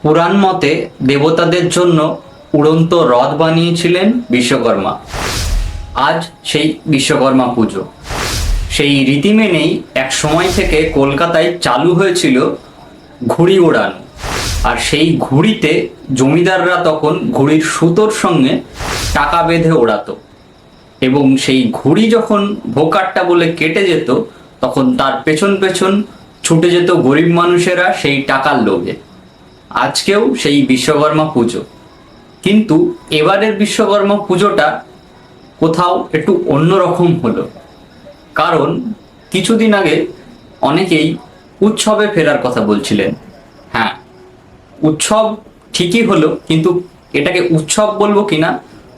পুরাণ মতে দেবতাদের জন্য উড়ন্ত রথ বানিয়েছিলেন বিশ্বকর্মা। আজ সেই বিশ্বকর্মা পুজো। সেই রীতি মেনেই এক সময় থেকে কলকাতায় চালু হয়েছিল ঘুড়ি ওড়ানো। আর সেই ঘুড়িতে জমিদাররা তখন ঘুড়ির সুতোর সঙ্গে টাকা বেঁধে ওড়াতো, এবং সেই ঘুড়ি যখন ভোকাট্টা বলে কেটে যেত তখন তার পেছন পেছন ছুটে যেত গরিব মানুষেরা সেই টাকার লোভে। আজকেও সেই বিশ্বকর্মা পুজো, কিন্তু এবারের বিশ্বকর্মা পুজোটা কোথাও একটু অন্যরকম হলো। কারণ কিছুদিন আগে অনেকেই উৎসবে ফেরার কথা বলছিলেন। হ্যাঁ, উৎসব ঠিকই হলো, কিন্তু এটাকে উৎসব বলবো কিনা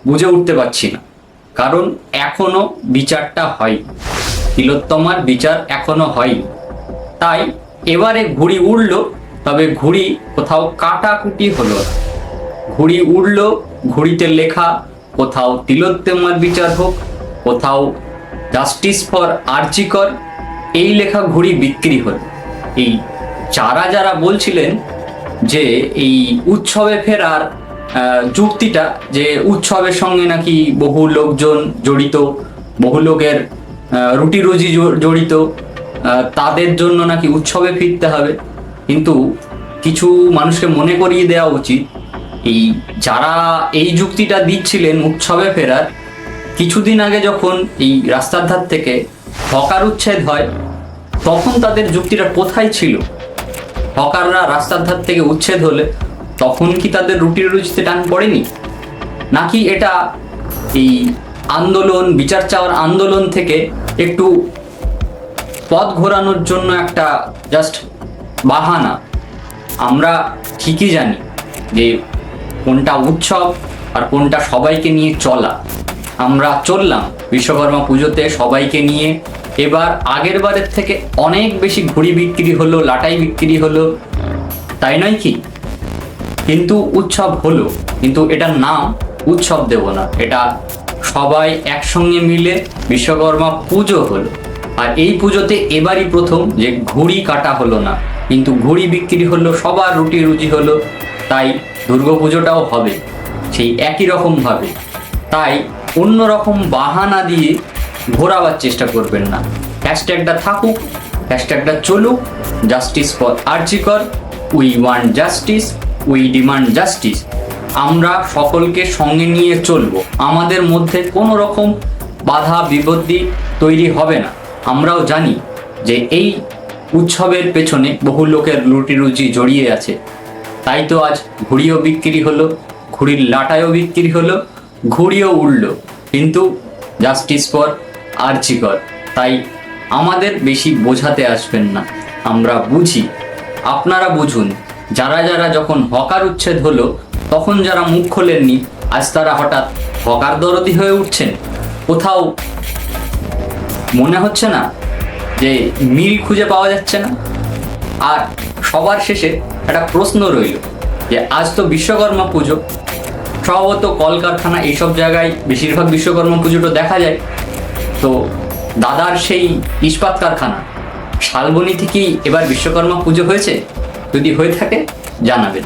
বুঝে উঠতে পারছি না। কারণ এখনো বিচারটা হয়, তিলোত্তমার বিচার এখনো হয়। তাই এবারে ঘুড়ি উড়লো, তবে ঘুড়ি কোথাও কাটাকুটি হলো না। ঘুড়ি উড়লো, ঘুড়িতে লেখা কোথাও তিলোত্তমার বিচার হোক, কোথাও জাস্টিস ফর আরজিকর, এই লেখা ঘুড়ি বিক্রি হলো। এই যারা বলছিলেন যে এই উৎসবে ফেরার যুক্তিটা, যে উৎসবের সঙ্গে নাকি বহু লোকজন জড়িত, বহু লোকের রুটি রুজি জড়িত, তাদের জন্য নাকি উৎসবে ফিরতে হবে। কিন্তু কিছু মানুষকে মনে করিয়ে দেওয়া উচিত, এই যারা এই যুক্তিটা দিচ্ছিলেন উৎসবে ফেরার, কিছুদিন আগে যখন এই রাস্তার ধার থেকে হকার উচ্ছেদ হয় তখন তাদের যুক্তিটা কোথায় ছিল? হকাররা রাস্তার ধার থেকে উচ্ছেদ হলে তখন কি তাদের রুটির রুজিতে টান পড়েনি? নাকি এটা এই আন্দোলন, বিচার চাওয়ার আন্দোলন থেকে একটু পথ ঘোরানোর জন্য একটা জাস্ট বাহানা? আমরা ঠিকই জানি যে কোনটা উৎসব আর কোনটা সবাইকে নিয়ে চলা। আমরা চললাম বিশ্বকর্মা পুজোতে সবাইকে নিয়ে। এবার আগের বারের থেকে অনেক বেশি ঘুড়ি বিক্রি হলো, লাটাই বিক্রি হলো, তাই নয় কি? কিন্তু উৎসব হলো, কিন্তু এটার নাম উৎসব দেব না, এটা সবাই একসঙ্গে মিলে বিশ্বকর্মা পুজো হলো। আর এই পুজোতে এবারই প্রথম যে ঘুড়ি কাটা হলো না, কিন্তু ঘুড়ি বিক্রি হলো, সবার রুটি রুজি হলো। তাই দুর্গাপুজোটাও হবে সেই একই রকম ভাবে। তাই অন্য রকম বাহানা দিয়ে ঘোরাবার চেষ্টা করবেন না। হ্যাশট্যাগটা থাকুক, হ্যাশট্যাগটা চলুক, justice for RG Kar, we want justice, we demand justice. আমরা সকলকে সঙ্গে নিয়ে চলবো, আমাদের মধ্যে কোনো রকম বাধা বিপত্তি তৈরি হবে না। আমরাও জানি যে এই উৎসবের পেছনে বহু লোকের রুটি রুজি জড়িয়ে আছে। তাই তো আজ ঘুড়িও বিক্রি হলো, ঘুড়ির লাটাইও বিক্রি হলো, ঘুড়িও উড়লো, কিন্তু জাস্টিস ফর আরজিকর। তাই আমাদের বেশি বোঝাতে আসবেন না, আমরা বুঝি, আপনারা বুঝুন। যারা যখন হকার উচ্ছেদ হলো তখন যারা মুখ খোলেননি, আজ তারা হঠাৎ হকার দরদি হয়ে উঠছেন। কোথাও মনে হচ্ছে না যে মিল খুঁজে পাওয়া যাচ্ছে না? আর সবার শেষে একটা প্রশ্ন রইল যে আজ তো বিশ্বকর্মা পুজো, সম্ভবত কলকারখানা এইসব জায়গায় বেশিরভাগ বিশ্বকর্মা পুজোটা দেখা যায়। তো দাদার সেই ইস্পাত কারখানা শালবনী থেকেই এবার বিশ্বকর্মা পুজো হয়েছে? যদি হয়ে থাকে জানাবেন।